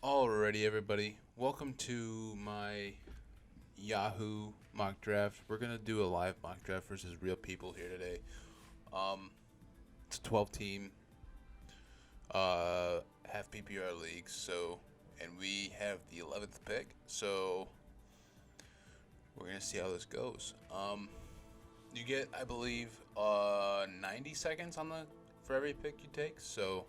Alrighty, everybody. Welcome to my Yahoo mock draft. We're gonna do a live mock draft versus real people here today. Um, it's a 12 team, half PPR league. And we have the 11th pick. So we're gonna see how this goes. You get, I believe, 90 seconds for every pick you take. So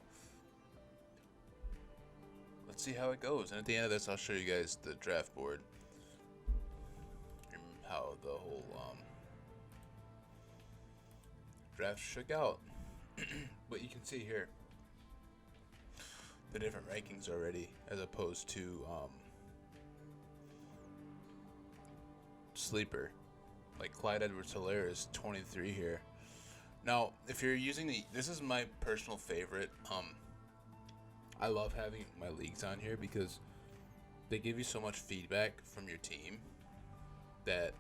let's see how it goes. And at the end of this, I'll show you guys the draft board and how the whole draft shook out. But you can see here the different rankings already, as opposed to sleeper. Like Clyde Edwards-Helaire is 23 here. Now, if you're using this is my personal favorite. I love having my leagues on here because they give you so much feedback from your team that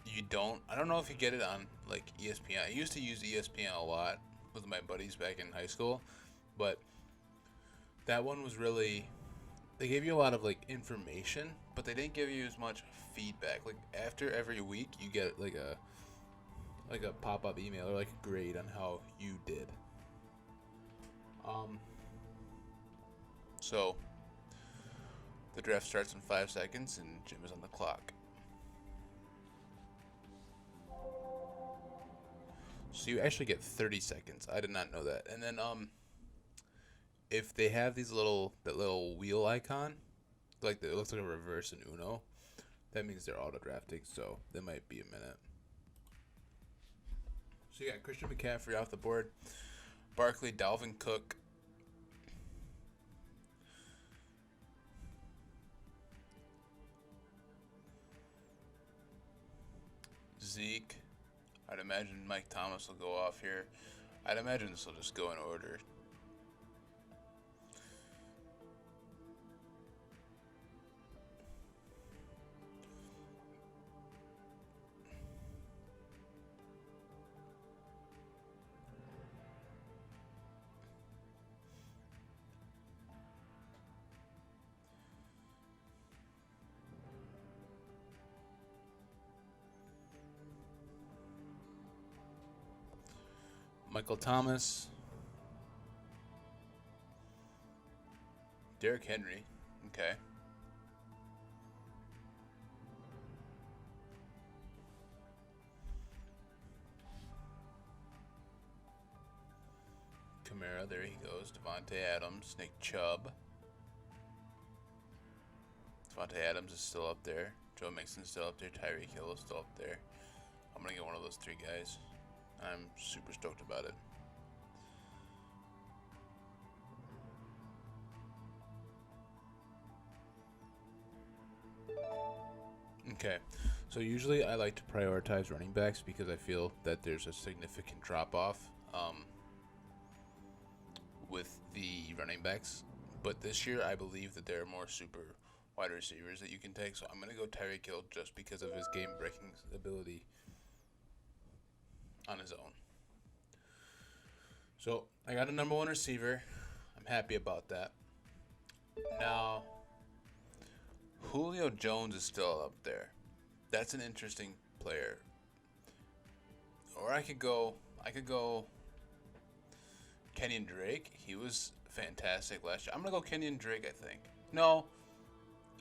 you don't. I don't know if you get it on like ESPN. I used to use ESPN a lot with my buddies back in high school, but that one was really. They gave you a lot of like information, but they didn't give you as much feedback. Like after every week, you get like a pop-up email or like a grade on how you did. So the draft starts in 5 seconds, and Jim is on the clock. So you actually get 30 seconds. I did not know that. And then if they have that little wheel icon, like it looks like a reverse in Uno, that means they're auto drafting. So that might be a minute. So you got Christian McCaffrey off the board, Barkley, Dalvin Cook, Zeke. I'd imagine Mike Thomas will go off here. I'd imagine this will just go in order. Michael Thomas, Derrick Henry, okay. Kamara, there he goes. Devontae Adams, Nick Chubb. Devontae Adams is still up there. Joe Mixon's still up there. Tyreek Hill is still up there. I'm going to get one of those three guys. I'm super stoked about it. Okay, so usually I like to prioritize running backs because I feel that there's a significant drop-off with the running backs. But this year I believe that there are more super wide receivers that you can take. So I'm going to go Tyreek Hill just because of his game-breaking ability on his own. So I got a number one receiver. I'm happy about that. Now, Julio Jones is still up there. That's an interesting player. Or I could go Kenyon Drake. He was fantastic last year. I'm gonna go Kenyon Drake, I think. No,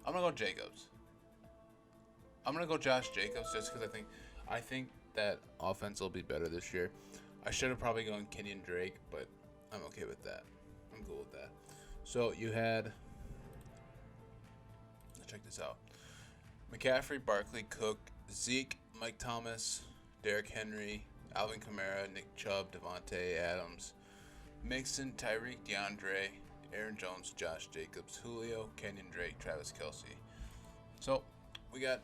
I'm gonna go Jacobs. I'm gonna go Josh Jacobs just because I think that offense will be better this year. I should have probably gone Kenyon Drake, but I'm okay with that. I'm cool with that. So you had, let's check this out. McCaffrey, Barkley, Cook, Zeke, Mike Thomas, Derrick Henry, Alvin Kamara, Nick Chubb, Devontae Adams, Mixon, Tyreek, DeAndre, Aaron Jones, Josh Jacobs, Julio, Kenyon Drake, Travis Kelce. So we got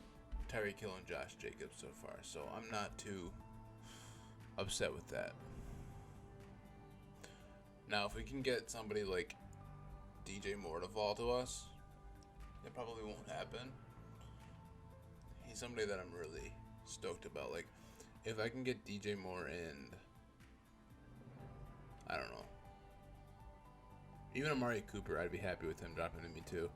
Tyreek Hill and Josh Jacobs so far, so I'm not too upset with that. Now, if we can get somebody like DJ Moore to fall to us, it probably won't happen. He's somebody that I'm really stoked about. Like, if I can get DJ Moore and I don't know, Even Amari Cooper, I'd be happy with him dropping to me too.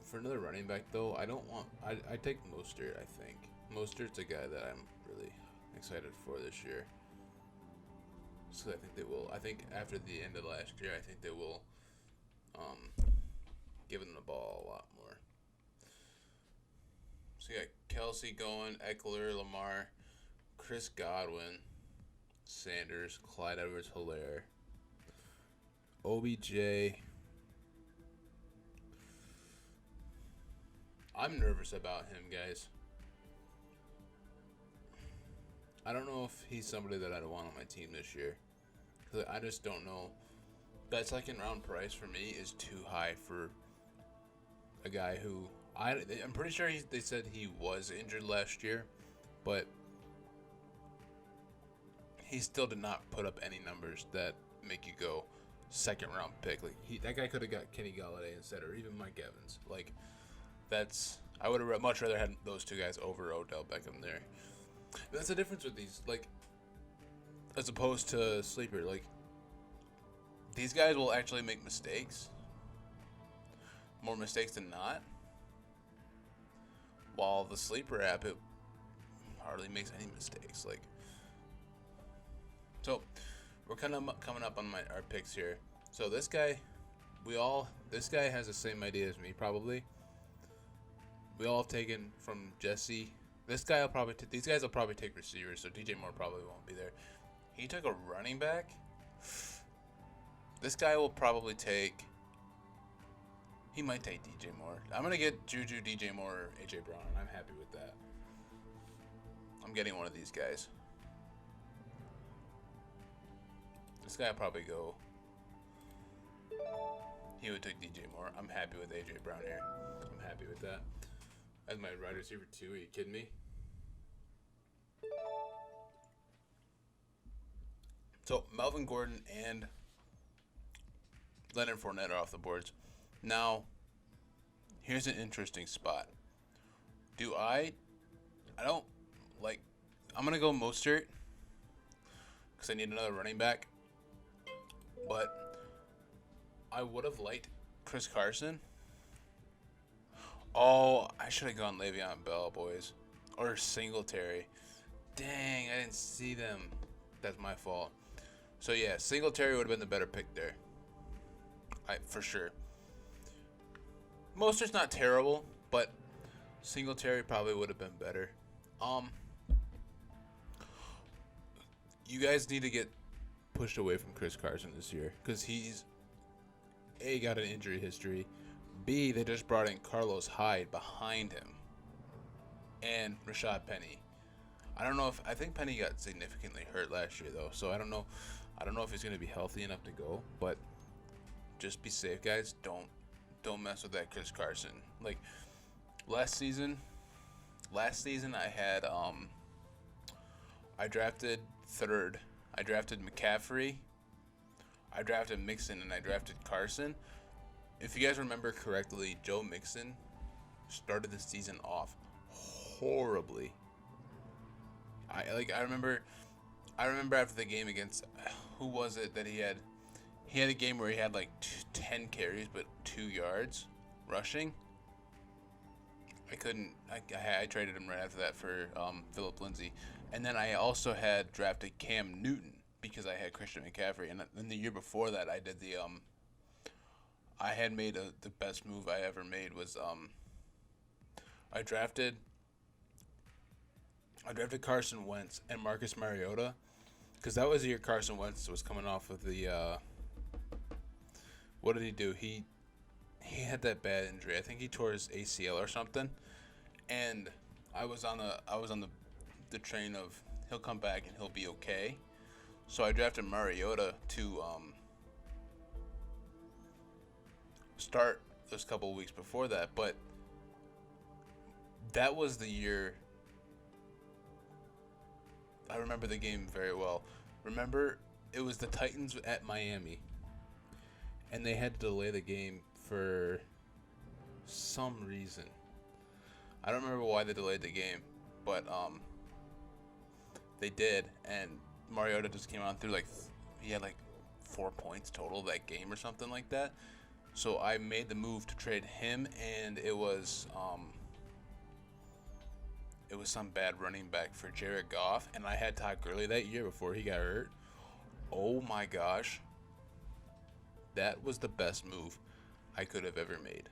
For another running back, though, I don't want. I take Mostert. I think Mostert's a guy that I'm really excited for this year. So I think they will. I think after the end of last year, I think they will give him the ball a lot more. So you got Kelsey going, Eckler, Lamar, Chris Godwin, Sanders, Clyde Edwards-Helaire, OBJ. I'm nervous about him, guys. I don't know if he's somebody that I'd want on my team this year. Cause I just don't know. That second round price for me is too high for a guy who I'm pretty sure they said he was injured last year, but he still did not put up any numbers that make you go second round pick. Like that guy could have got Kenny Galladay instead, or even Mike Evans. Like I would have much rather had those two guys over Odell Beckham there. But that's the difference with these, like, as opposed to sleeper. Like, these guys will actually make mistakes, more mistakes than not. While the sleeper app, it hardly makes any mistakes. Like, so we're kind of coming up on our picks here. So this guy has the same idea as me probably. We all have taken from Jesse. These guys will probably take receivers, so DJ Moore probably won't be there. He took a running back. This guy will probably take. He might take DJ Moore. I'm gonna get Juju, DJ Moore, or AJ Brown, and I'm happy with that. I'm getting one of these guys. This guy will probably go. He would take DJ Moore. I'm happy with AJ Brown here. I'm happy with that. As my wide receiver 2, are you kidding me? So Melvin Gordon and Leonard Fournette are off the boards. Now, here's an interesting spot. I'm gonna go Mostert because I need another running back. But I would have liked Chris Carson. Oh, I should have gone Le'Veon Bell, boys. Or Singletary. Dang, I didn't see them. That's my fault. So, yeah, Singletary would have been the better pick there. For sure. Mostert's not terrible, but Singletary probably would have been better. You guys need to get pushed away from Chris Carson this year because he's A, got an injury history. B, they just brought in Carlos Hyde behind him and Rashad Penny. I think Penny got significantly hurt last year though, so I don't know if he's going to be healthy enough to go, but just be safe, guys. Don't mess with that Chris Carson. Like last season I had I drafted third. I drafted McCaffrey, I drafted Mixon, and I drafted Carson. If you guys remember correctly, Joe Mixon started the season off horribly. I remember after the game against, who was it that he had a game where he had like 10 carries but 2 yards rushing. I traded him right after that for Phillip Lindsay. And then I also had drafted Cam Newton because I had Christian McCaffrey. And then the year before that, I did I had made the best move I ever made was I drafted Carson Wentz and Marcus Mariota because that was the year Carson Wentz was coming off of the what did he do? He had that bad injury. I think he tore his ACL or something. And I was on the train of he'll come back and he'll be okay. So I drafted Mariota to start those couple of weeks before that, but that was the year. I remember the game very well. Remember, it was the Titans at Miami, and they had to delay the game for some reason. I don't remember why they delayed the game, but they did, and Mariota just came on through like he had like 4 points total that game or something like that. So I made the move to trade him, and it was some bad running back for Jared Goff, and I had Todd Gurley that year before he got hurt. Oh my gosh, that was the best move I could have ever made.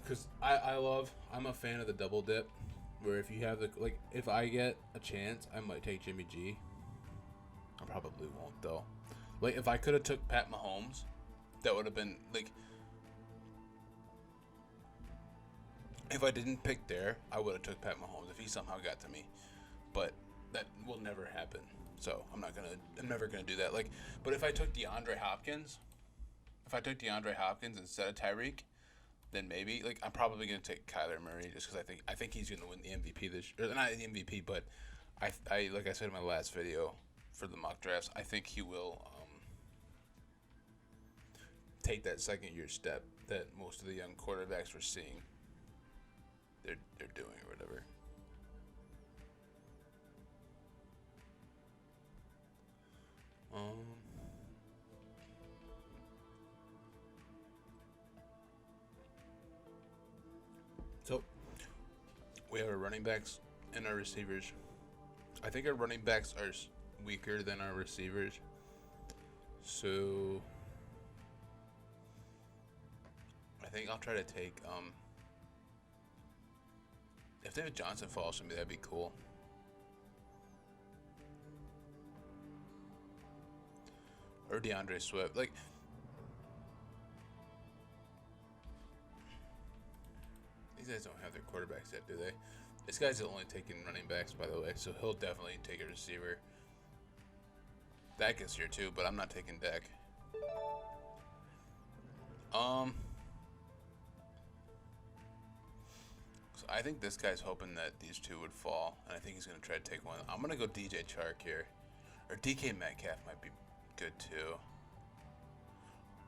Because I'm a fan of the double dip, where if you have if I get a chance, I might take Jimmy G. I probably won't though. Like if I could have took Pat Mahomes, that would have been like. If I didn't pick there, I would have took Pat Mahomes if he somehow got to me, but that will never happen. So I'm never gonna do that. Like, but if I took DeAndre Hopkins instead of Tyreek, then maybe like I'm probably gonna take Kyler Murray just because I think he's gonna win the MVP this year. Or not the MVP, but I like I said in my last video for the mock drafts, I think he will take that second year step that most of the young quarterbacks we're seeing they're doing or whatever. So we have our running backs and our receivers. I think our running backs are weaker than our receivers. So I think I'll try to take if David Johnson falls to me, that'd be cool. Or DeAndre Swift. Like these guys don't have their quarterbacks yet, do they? This guy's only taking running backs, by the way, so he'll definitely take a receiver. Dak is here too, but I'm not taking Dak. So I think this guy's hoping that these two would fall, and I think he's gonna try to take one. I'm gonna go DJ Chark here, or DK Metcalf might be good too.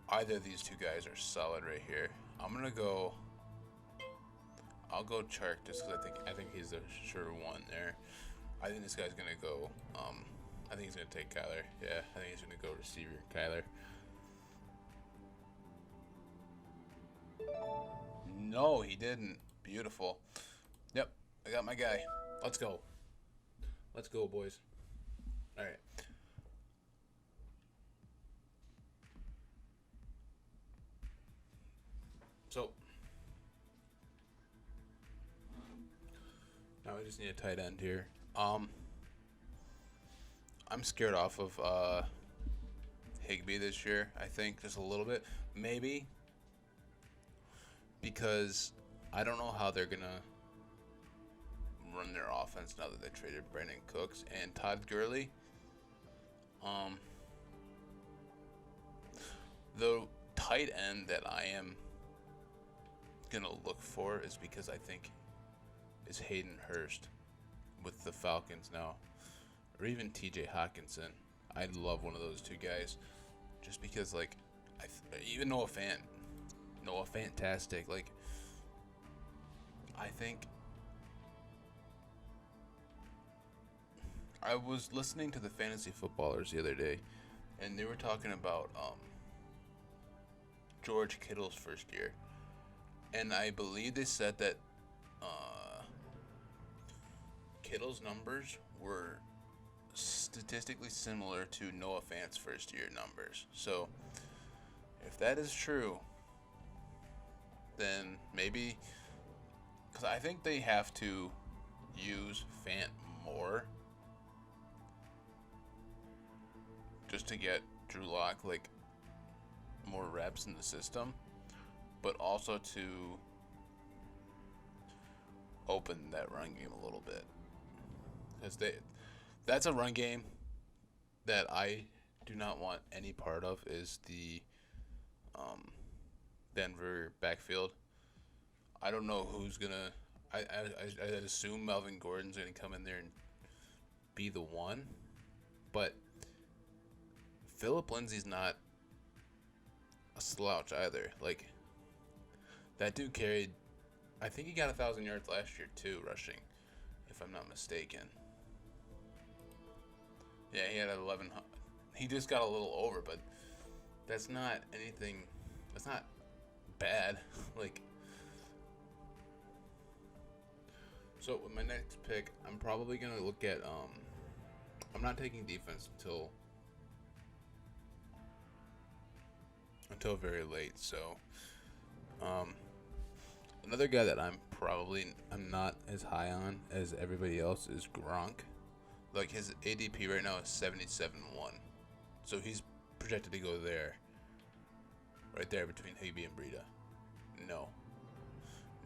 Either of these two guys are solid right here. I'll go Chark just because I think he's a sure one there. I think this guy's gonna go. I think he's gonna take Kyler. Yeah, I think he's gonna go receiver Kyler. No, he didn't. Beautiful. Yep, I got my guy. Let's go. Let's go, boys. All right. So now we just need a tight end here. I'm scared off of Higbee this year. I think just a little bit, maybe because I don't know how they're gonna run their offense now that they traded Brandon Cooks and Todd Gurley. The tight end that I am gonna look for is because I think is Hayden Hurst with the Falcons now, or even T.J. Hawkinson. I'd love one of those two guys, just because like even Noah Fantastic. Like I think I was listening to the fantasy footballers the other day, and they were talking about George Kittle's first year, and I believe they said that Kittle's numbers were statistically similar to Noah Fant's first year numbers. So if that is true, then maybe, because I think they have to use Fant more just to get Drew Lock like more reps in the system, but also to open that run game a little bit, because that's a run game that I do not want any part of, is the Denver backfield. I don't know who's gonna. I assume Melvin Gordon's gonna come in there and be the one, but Phillip Lindsay's not a slouch either. Like that dude carried I think he got 1,000 yards last year too, rushing, if I'm not mistaken. Yeah, he had 11. He just got a little over, but that's not anything. That's not bad. Like, so with my next pick, I'm probably gonna look at. I'm not taking defense until very late. So, another guy that I'm not as high on as everybody else is Gronk. Like, his ADP right now is 77-1. So he's projected to go there. Right there between Higby and Breida. No.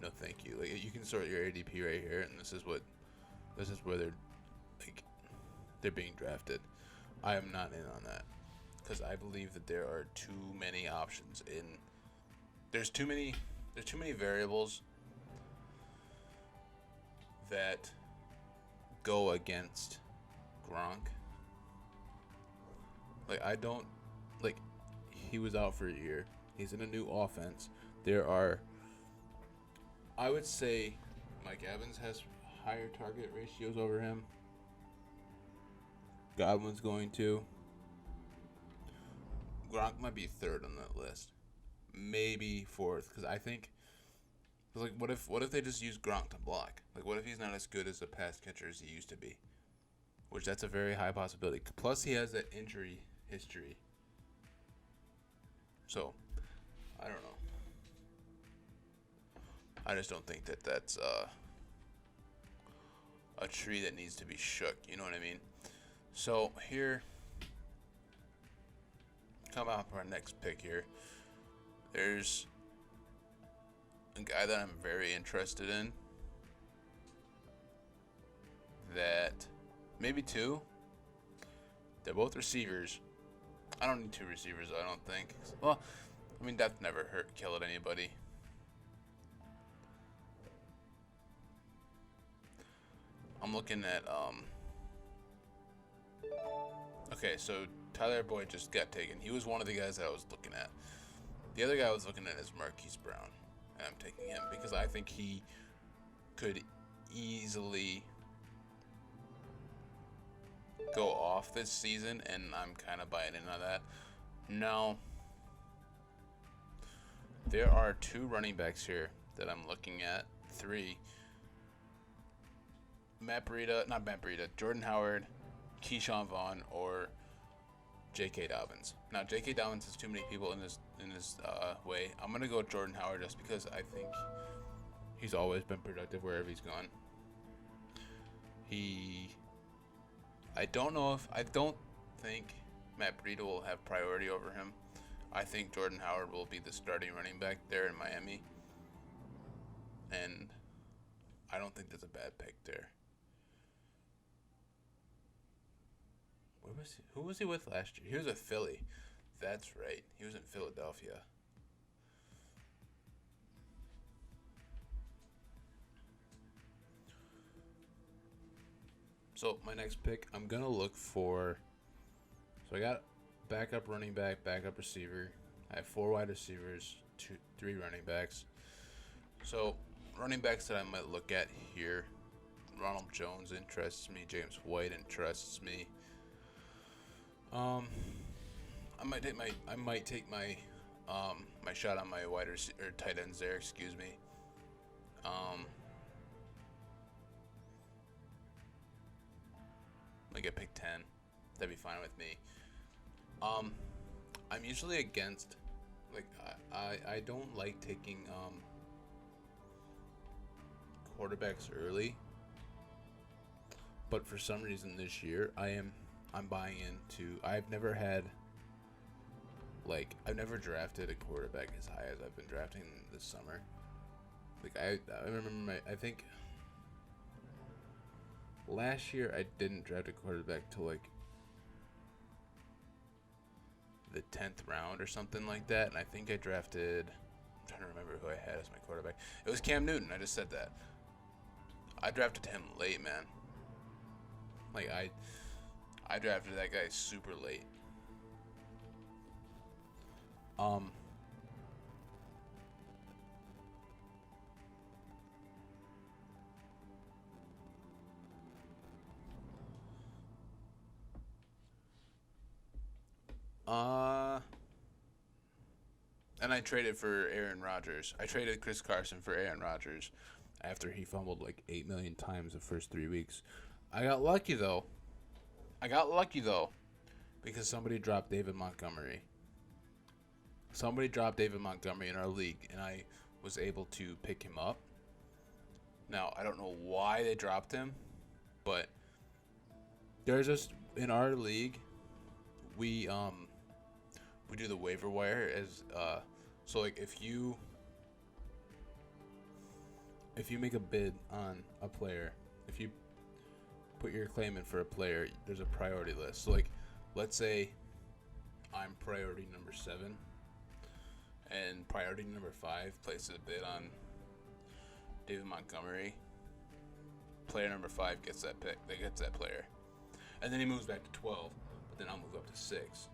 No, thank you. Like, you can sort your ADP right here, and this is where they're being drafted. I am not in on that because I believe that there are too many options there's too many variables that go against Gronk. Like, he was out for a year. He's in a new offense. I would say Mike Evans has higher target ratios over him. Godwin's going to. Gronk might be third on that list. Maybe fourth, because I think, like, what if they just use Gronk to block? Like, what if he's not as good as a pass catcher as he used to be? Which, that's a very high possibility. Plus, he has that injury history. So, I don't know. I just don't think that that's a tree that needs to be shook. You know what I mean? So, here, come out for our next pick here. There's a guy that I'm very interested in. That, maybe two. They're both receivers. I don't need two receivers, I don't think. Well, I mean, depth never killed anybody. I'm looking at, okay, so Tyler Boyd just got taken. He was one of the guys that I was looking at. The other guy I was looking at is Marquise Brown. And I'm taking him because I think he could easily go off this season, and I'm kind of buying in on that. Now, there are two running backs here that I'm looking at. Three. Jordan Howard, Keyshawn Vaughn, or J.K. Dobbins. Now, J.K. Dobbins has too many people in his way. I'm gonna go with Jordan Howard just because I think he's always been productive wherever he's gone. I don't think Matt Breida will have priority over him. I think Jordan Howard will be the starting running back there in Miami, and I don't think there's a bad pick there. Who was he with last year? He was with Philly. That's right. He was in Philadelphia. So my next pick, I'm going to look for... So I got backup running back, backup receiver. I have 4 wide receivers, 3 running backs. So running backs that I might look at here, Ronald Jones interests me. James White interests me. I might take my my shot on my wide receiver or tight ends there. Excuse me. Like at pick 10, that'd be fine with me. I'm usually against, like, I don't like taking quarterbacks early, but for some reason this year I'm buying into. I've never drafted a quarterback as high as I've been drafting this summer. Like, I remember I think last year I didn't draft a quarterback till like the 10th round or something like that, and I think I drafted, I'm trying to remember who I had as my quarterback. It was Cam Newton. I just said that. I drafted him late, man. Like, I drafted that guy super late. And I traded for Aaron Rodgers. I traded Chris Carson for Aaron Rodgers after he fumbled like 8 million times the first 3 weeks. I got lucky though. Because somebody dropped David Montgomery. Somebody dropped David Montgomery in our league, and I was able to pick him up. Now, I don't know why they dropped him, but there's just in our league, we do the waiver wire as so like if you make a bid on a player, if you put your claim in for a player, there's a priority list. So like let's say I'm priority number 7 and priority number 5 places a bid on David Montgomery. Player number 5 gets that pick. They gets that player. And then he moves back to 12, but then I'll move up to 6.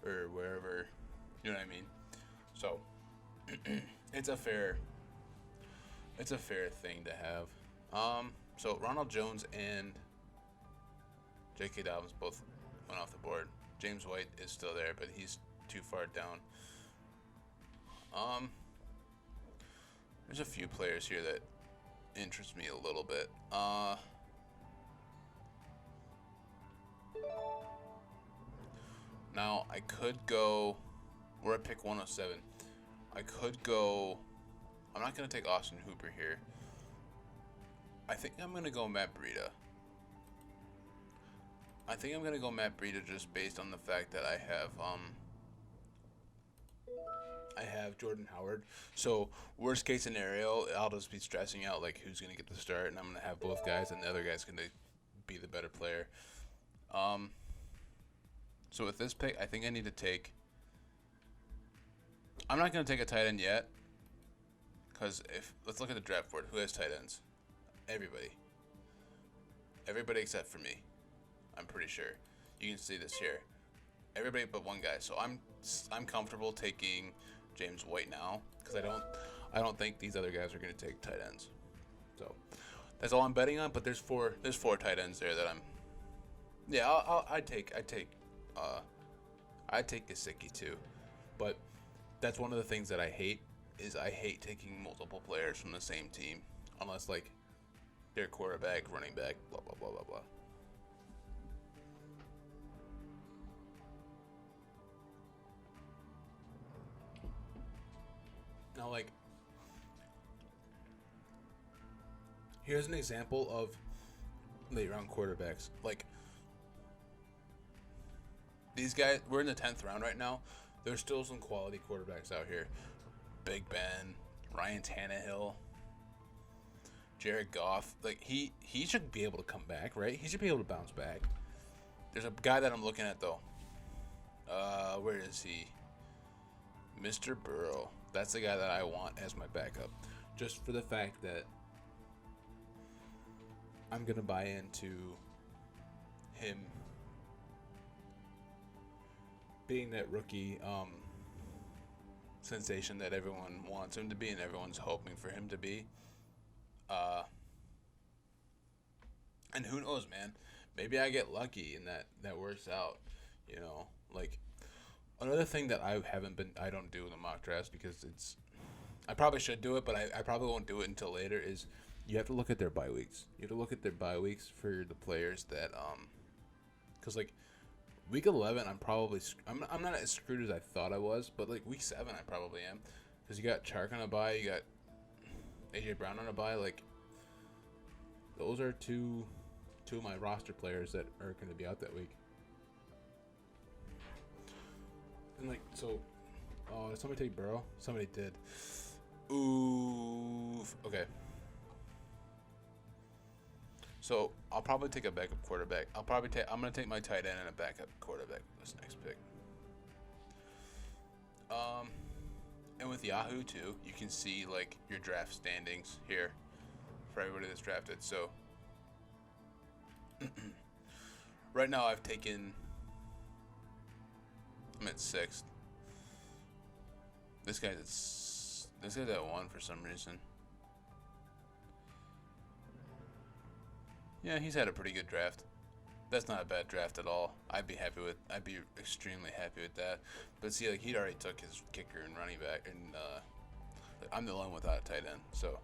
Or wherever, you know what I mean? So it's a fair thing to have. So Ronald Jones and J.K. Dobbins both went off the board. James White is still there, but he's too far down. There's a few players here that interest me a little bit. Now, I could go... We're at pick 107. I could go... I'm not going to take Austin Hooper here. I think I'm going to go Matt Breida. Just based on the fact that I have Jordan Howard. So, worst case scenario, I'll just be stressing out like who's going to get the start, and I'm going to have both guys, and the other guy's going to be the better player. So with this pick, I think I need to take... I'm not going to take a tight end yet. Because let's look at the draft board. Who has tight ends? Everybody. Everybody except for me. I'm pretty sure. You can see this here. Everybody but one guy. So I'm comfortable taking James White now. Because I don't think these other guys are going to take tight ends. So that's all I'm betting on. But there's four tight ends there that I'm... Yeah, I'd take Gesicki too, but that's one of the things that I hate is I hate taking multiple players from the same team unless like they're quarterback, running back, blah blah blah blah blah. Now like here's an example of late round quarterbacks. Like these guys, we're in the 10th round right now. There's still some quality quarterbacks out here. Big Ben, Ryan Tannehill, Jared Goff. Like he should be able to come back, right? He should be able to bounce back. There's a guy that I'm looking at though. Where is he? Mr. Burrow. That's the guy that I want as my backup. Just for the fact that I'm gonna buy into him being that rookie sensation that everyone wants him to be and everyone's hoping for him to be. And who knows, man? Maybe I get lucky and that works out, you know? Like, another thing that I don't do in the mock drafts because I probably should do it, but I probably won't do it until later, is you have to look at their bye weeks. You have to look at their bye weeks for the players that, because, like, Week 11, I'm not as screwed as I thought I was, but like Week 7, I probably am, because you got Chark on a bye, you got AJ Brown on a bye. Like those are two of my roster players that are going to be out that week. And like so, did somebody take Burrow? Somebody did. Oof. Okay. So I'll probably take a backup quarterback. I'm gonna take my tight end and a backup quarterback this next pick. And with Yahoo too, you can see like your draft standings here for everybody that's drafted. So right now I'm at 6th. This guy's at 1 for some reason. Yeah, he's had a pretty good draft. That's not a bad draft at all. I'd be extremely happy with that. But see, like, he'd already took his kicker and running back, and like, I'm the only one without a tight end. So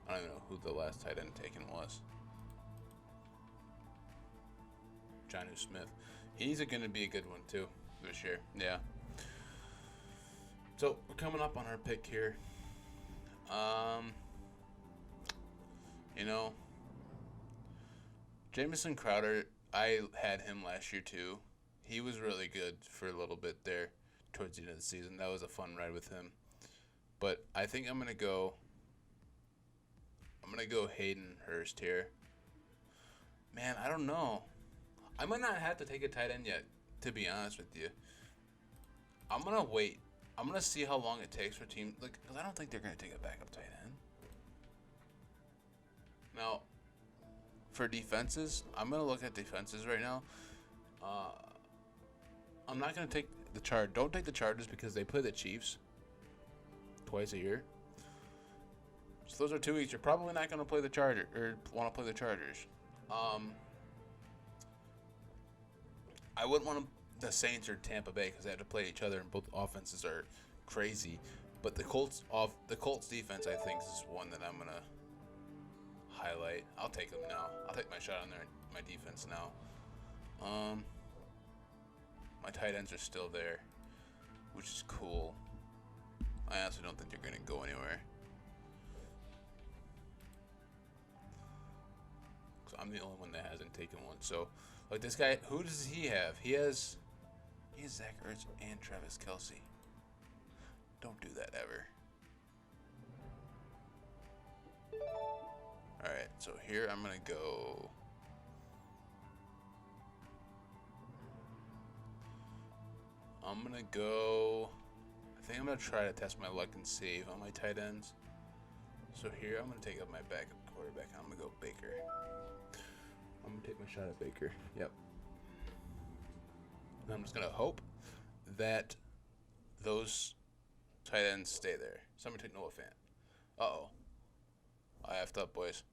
I don't even know who the last tight end taken was. Jonnu Smith. He's going to be a good one too this year. Yeah. So we're coming up on our pick here. You know, Jamison Crowder, I had him last year too. He was really good for a little bit there towards the end of the season. That was a fun ride with him. But I think I'm gonna go Hayden Hurst here. Man, I don't know. I might not have to take a tight end yet, to be honest with you. I'm gonna wait. I'm gonna see how long it takes for team, like, because I don't think they're gonna take a backup tight end. Now, for defenses, I'm gonna look at defenses right now. I'm not gonna take the Chargers. Don't take the Chargers because they play the Chiefs twice a year. So those are 2 weeks. You're probably not gonna play the Chargers or want to play the Chargers. I wouldn't want the Saints or Tampa Bay because they have to play each other, and both offenses are crazy. But the Colts defense, I think, is one that I'm gonna highlight. I'll take them now. I'll take my shot on my defense now. My tight ends are still there, which is cool. I honestly don't think they're gonna go anywhere. So I'm the only one that hasn't taken one. So, like, this guy, who does he have? He has Zach Ertz and Travis Kelce. Don't do that ever. Alright, so here I'm going to go. I think I'm going to try to test my luck and save on my tight ends. So here I'm going to take up my backup quarterback. I'm going to go Baker. I'm going to take my shot at Baker. Yep. And I'm just going to hope that those tight ends stay there. Somebody take Noah Fant. Uh-oh. I effed up, boys.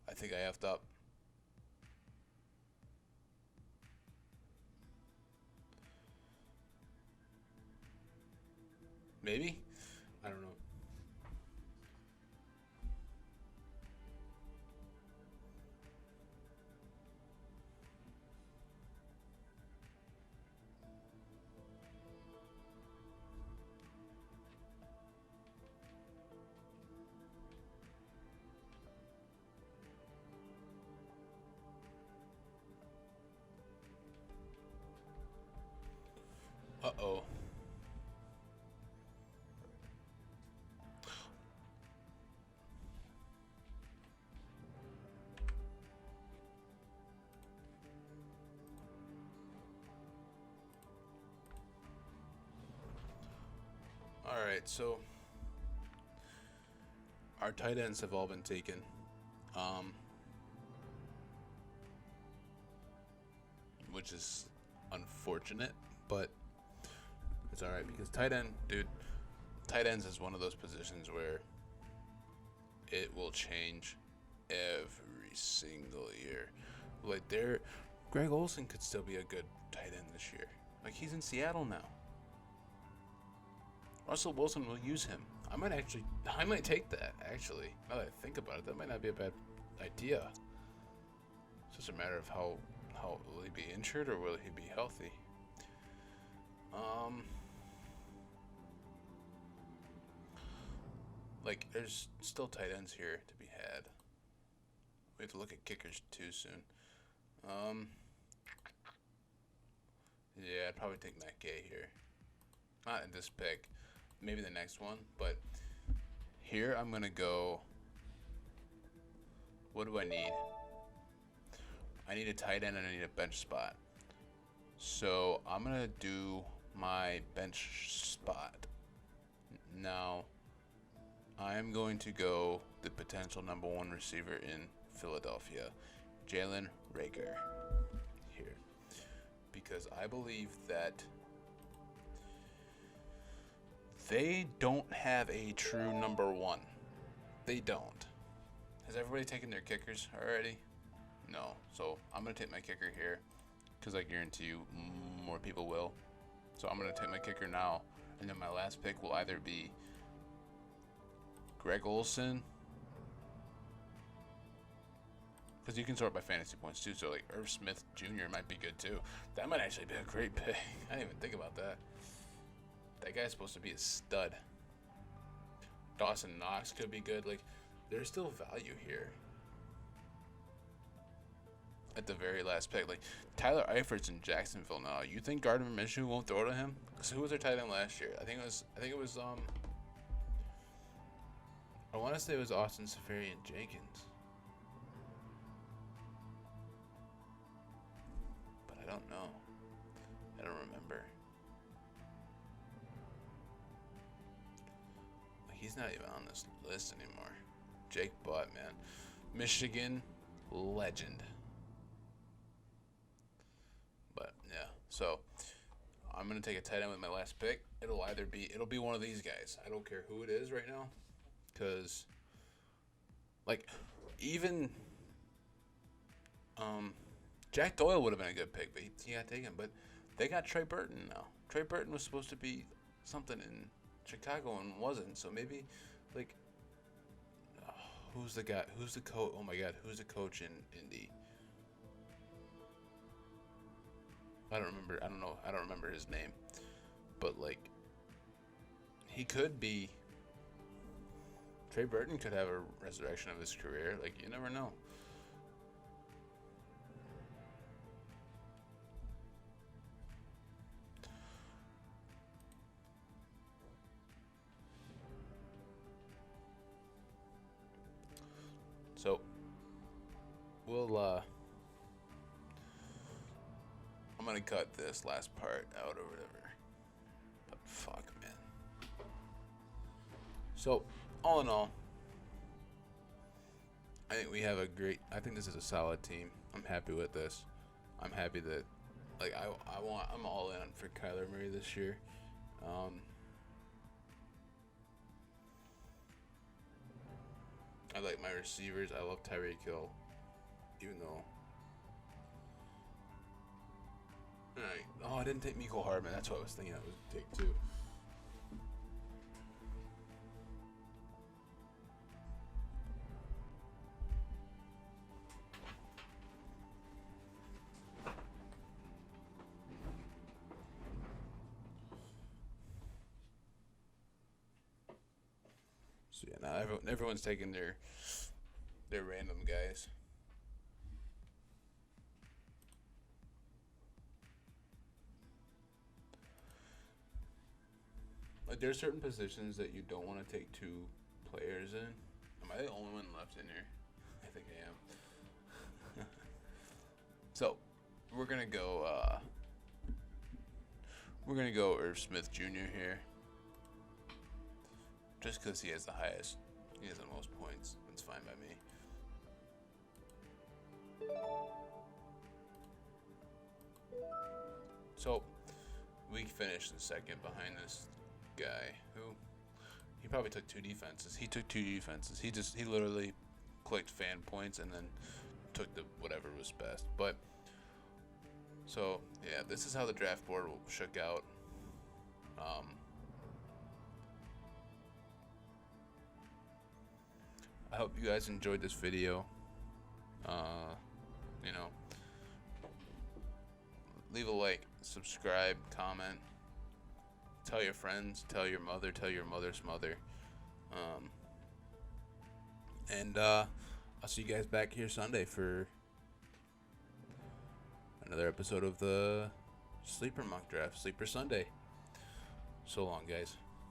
I think I effed up. Maybe? I don't know. Uh-oh. Alright, so our tight ends have all been taken. Which is unfortunate, but it's alright because tight ends is one of those positions where it will change every single year. Like, Greg Olsen could still be a good tight end this year. Like, he's in Seattle now. Russell Wilson will use him. I might take that, actually. Now that I think about it, that might not be a bad idea. It's just a matter of how will he be injured or will he be healthy? Like, there's still tight ends here to be had. We have to look at kickers too soon. Yeah, I'd probably take Matt Gay here. Not in this pick. Maybe the next one, but here I'm gonna go. What do I need? I need a tight end and I need a bench spot. So I'm gonna do my bench spot. Now I am going to go the potential number 1 receiver in Philadelphia, Jalen Reagor, here, because I believe that they don't have a true number 1. They don't. Has everybody taken their kickers already? No. So I'm gonna take my kicker here, because I guarantee you more people will. So I'm gonna take my kicker now, and then my last pick will either be Greg Olson, because you can sort by fantasy points too. So like Irv Smith Jr. might be good too. That might actually be a great pick. I didn't even think about that. That guy's supposed to be a stud. Dawson Knox could be good. Like, there's still value here. At the very last pick, like Tyler Eifert's in Jacksonville now. You think Gardner Minshew won't throw to him? Because who was their tight end last year? I think it was I want to say it was Austin Seferian Jenkins, but I don't know. I don't remember. He's not even on this list anymore. Jake Butt, man, Michigan legend. But yeah, so I'm gonna take a tight end with my last pick. It'll be one of these guys. I don't care who it is right now, because like even Jack Doyle would have been a good pick, but he got taken. But they got Trey Burton now. Trey Burton was supposed to be something in Chicago and wasn't. So maybe like who's the guy? Who's the coach? Oh my God, who's the coach in Indy? I don't remember. I don't know. I don't remember his name. But like, he could be. Trey Burton could have a resurrection of his career. Like, you never know. So we'll I'm gonna cut this last part out or whatever. But fuck, man. So all in all, I think we have I think this is a solid team. I'm happy with this. I'm happy that like I'm all in for Kyler Murray this year. I like my receivers. I love Tyreek Hill, even though. Alright. Oh, I didn't take Mecole Hardman. That's what I was thinking I would take too. So yeah, now everyone's taking their random guys. Like there's certain positions that you don't want to take two players in. Am I the only one left in here? I think I am. So we're gonna go Irv Smith Jr. here. Just because he has the highest, he has the most points. It's fine by me. So we finished the second behind this guy who he probably took two defenses. He took two defenses. He literally clicked fan points and then took the whatever was best. But so yeah, this is how the draft board shook out. I hope you guys enjoyed this video. You know, leave a like, subscribe, comment, tell your friends, tell your mother, tell your mother's mother. And I'll see you guys back here Sunday for another episode of the Sleeper Mock Draft, Sleeper Sunday. So long, guys.